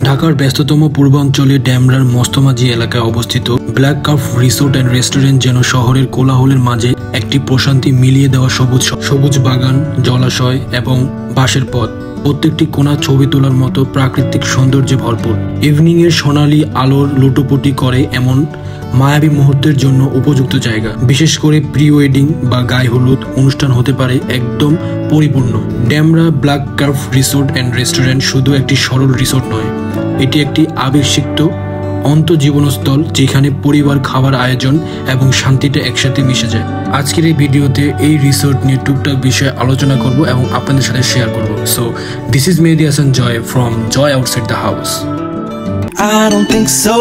ঢাকার ব্যস্ততম পূর্বাঞ্চলে ড্যামরার মস্তমাঝি এলাকায় অবস্থিত black curve resort and restaurant যেন শহরের কোলাহলের মাঝে একটি প্রশান্তি মিলিয়ে দেওয়া সবুজ বাগান, জলাশয় এবং বাঁশের পথ, প্রত্যেকটি কোণা ছবি তোলার মতো প্রাকৃতিক সৌন্দর্যে ভরপুর। ইভিনিং এর সোনালি আলোর লুটোপুটি করে এমন মায়াবী মুহূর্তের জন্য উপযুক্ত জায়গা। বিশেষ করে প্রি ওয়েডিং বা গায়ে হলুদ অনুষ্ঠান হতে পারে একদম পরিপূর্ণ। ড্যামরা black curve resort and restaurant শুধু একটি সরল রিসোর্ট নয়, এটি একটি আবেগসিক্ত অন্তর্জীবনস্থল যেখানে পরিবার, খাবার আয়োজন এবং শান্তিটা একসাথে মিশে যায়। আজকের এই ভিডিওতে এই রিসোর্ট নিয়ে টুকটাক বিষয়ে আলোচনা করব এবং আপনাদের সাথে শেয়ার করব। So this is Mehedi Hasan Joy from Joy outside the house. I don't think so.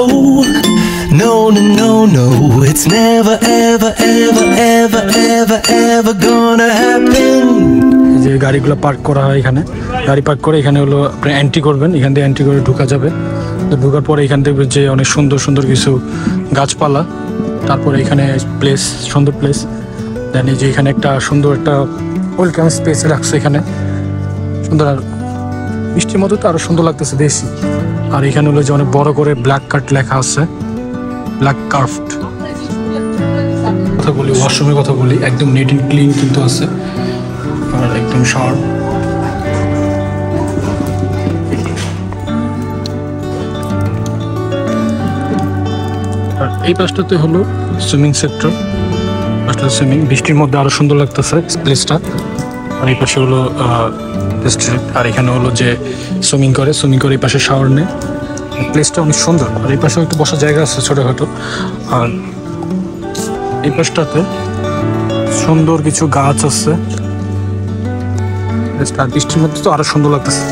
No, no, no, no. It's never, ever, ever, ever, ever, ever gonna happen. যে গাড়িগুলো পার্ক করা হয় এখানে, গাড়ি পার্ক করে এখানে হলো আপনি এন্ট্রি করবেন, এখান থেকে এন্ট্রি করে ঢোকা যাবে। তো ঢোকার পরে এখান থেকে যে অনেক সুন্দর সুন্দর কিছু গাছপালা, তারপরে এখানে প্লেস, সুন্দর প্লেস। দেন এই যে এখানে একটা সুন্দর একটা ওয়েলকাম স্পেস রাখছে এখানে, সুন্দর আর মিষ্টির মতো, তো আরো সুন্দর লাগতেছে দেশি। আর এখানে হলো যে অনেক বড় করে ব্ল্যাক কার্ভ লেখা আছে, ব্ল্যাক কার্ভড। কথা বলি ওয়াশরুমের কথা বলি, একদম নিট অ্যান্ড ক্লিন কিন্তু আছে আর একদম শার্প। আর এই পাশটাতে হলো সুইমিং সেক্টর, পাশটা সুইমিং, বৃষ্টির মধ্যে আরো সুন্দর লাগতেছে প্লেসটা। আর এই পাশে হলো রেস্টুরেন্ট, আর এখানে হলো যে সুইমিং করে এই পাশে শাওয়ার নেয়। প্লেসটা অনেক সুন্দর। আর এই পাশেও একটু বসার জায়গা আছে ছোটোখাটো। আর এই পাশটাতে সুন্দর কিছু গাছ আছে, বৃষ্টির মধ্যে তো আরো সুন্দর লাগতেছে।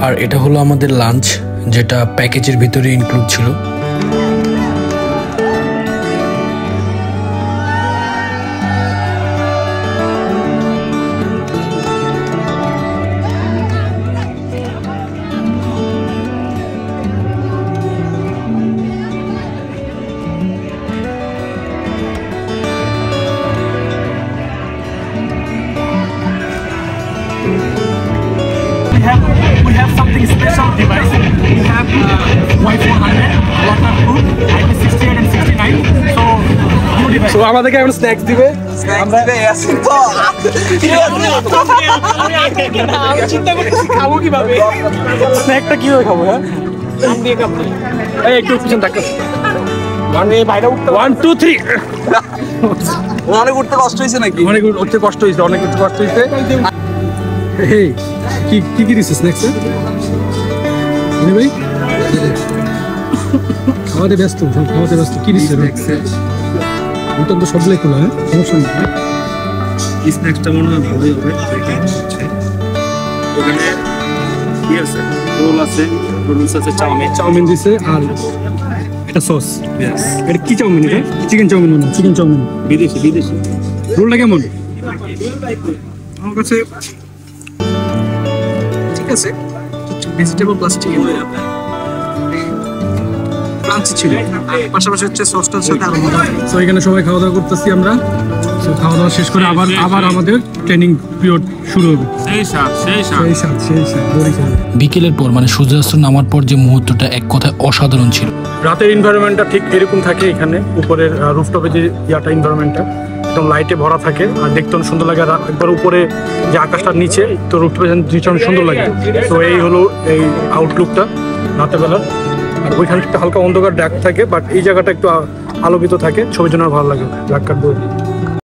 আর এটা হলো আমাদের লাঞ্চ, যেটা প্যাকেজের ভিতরে ইনক্লুড ছিল। We have something special device. We have Y400, waterproof, IP68 and 69. So, new device. So, আমাদেরকে এখন স্ন্যাক্স দিবে। আমরা আসি তো। আমি চিন্তা করতেছি খাবো কিভাবে। স্ন্যাকটা কিভাবে খাবো? হ্যাঁ, আম দিয়ে খাবো। এই একটু পিছন থাকো। 1 2 3। অনেক উঠতে কষ্ট হয়েছে নাকি? অনেক উঠতে কষ্ট হয়েছে, অনেক উঠতে কষ্ট হয়েছে। এই কি দিচ্ছে স্ন্যাক্সে? ভাই খাওয়াতে ব্যস্ত কি দিচ্ছে স্ন্যাক্সে? তো সবগুলোই খোলা, হ্যাঁ, সমস্যা নেই। এই স্ন্যাক্সটা মনে হয় ভালোই হবে। এখানে কি আছে? রোল আছে, নুডলস আছে, চাউমিন দিছে আর এটা সস। ইয়েস। এটা কি চাউমিন? এটা চিকেন চাউমিন মনে হয়। চিকেন চাউমিন বিদেশি। রোলটা কেমন? আমার কাছে ঠিক আছে, ভেজিটেবল প্লাস চিকেন ক্রাঞ্চি ছিল, পাশাপাশি হচ্ছে সসটার সাথে আরো মজা। তো এখানে সবাই খাওয়া দাওয়া করতেছি আমরা। খাওয়া দাওয়া শেষ করে আবার আমাদের ট্রেনিং পিরিয়ড শুরু হবে। সেই সাথ বিকেলের পর মানে সূর্যাস্ত নামার পর যে মুহূর্তটা এক কথায় অসাধারণ ছিল। রাতের এনভায়রনমেন্টটা ঠিক এরকম থাকে এখানে, উপরের রুফটপে যে এনভায়রনমেন্টটা একদম লাইটে ভরা থাকে আর দেখতে অনেক সুন্দর লাগে। আর একবার উপরে যে আকাশটার নিচে, তো রুফটপে জিনিসটা অনেক সুন্দর লাগে। তো এই হলো এই আউটলুকটা রাতের বেলা। আর ওইখানে একটা হালকা অন্ধকার ডাক থাকে, বাট এই জায়গাটা একটু আলোকিত থাকে, ছবির জন্য ভালো লাগে ব্ল্যাক কার্ভ।